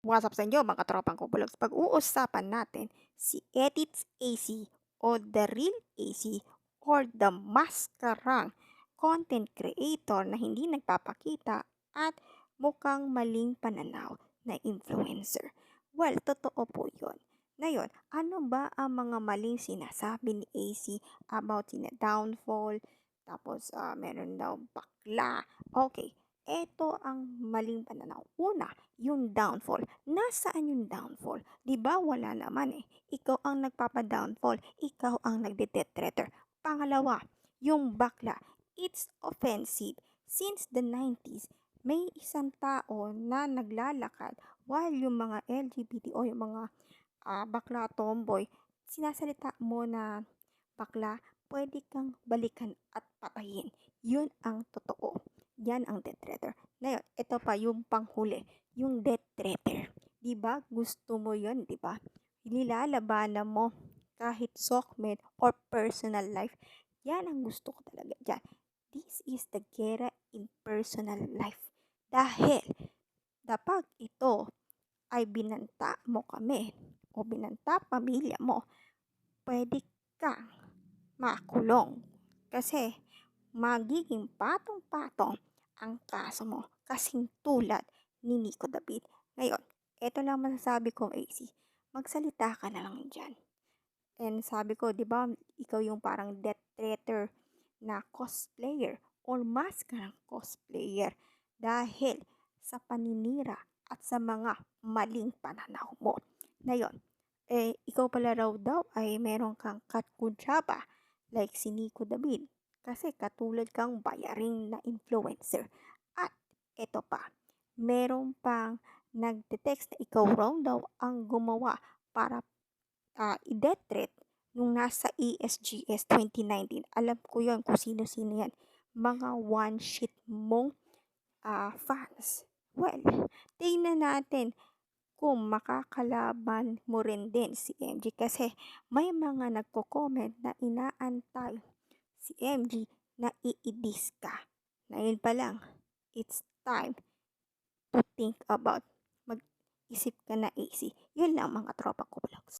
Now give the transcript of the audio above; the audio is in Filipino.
What's up sa inyo mga katropang kubulogs? Pag-uusapan natin si Edits AC o The Real AC or The Maskarang content creator na hindi nagpapakita at mukhang maling pananaw na influencer. Well, totoo po yun. Ngayon, ano ba ang mga maling sinasabi ni AC about downfall, tapos meron daw bakla. Okay, eto ang maling pananaw. Una, yung downfall. Nasaan yung downfall? 'Di ba wala naman eh. Ikaw ang nagpapa-downfall, ikaw ang nagde-detractor. Pangalawa, yung bakla. It's offensive. Since the 90s, may isang tao na naglalakad while yung mga LGBT o yung mga bakla tomboy, sinasalita mo na bakla, pwede kang balikan at patayin. Yun ang totoo. Yan ang death threater. Ngayon, ito pa yung panghuli, yung death threater. 'Di ba? Gusto mo 'yon, 'di ba? Nilalabanan mo kahit sockmate or personal life. Yan ang gusto ko talaga diyan. This is the gera in personal life. Dahil kapag ito ay binanta mo kami o binanta pamilya mo, pwede kang makulong. Kasi magiging patong-patong ang kaso mo. Kasing tulad ni Nico David. Ngayon, eto lang masasabi ko, AC. Magsalita ka na lang dyan. And sabi ko, di ba, ikaw yung parang death threater na cosplayer or maskarang cosplayer dahil sa paninira at sa mga maling pananaw mo. Ngayon, ikaw pala raw daw ay meron kang katkutsaba like si Nico David kasi katulad kang bayaring na influencer. At eto pa, meron pang nagte-text na ikaw raw daw ang gumawa para i-death threat nung nasa ESGS 2019. Alam ko yon kung sino-sino yan. Mga one shit mong fans. Well, tingnan natin kung makakalaban mo rin din si MG kasi may mga nagko-comment na inaantay si MG na iidis ka. Ngayon pa lang, it's time to think about mag-isip ka na AC. Yun lang mga tropa ko vlogs.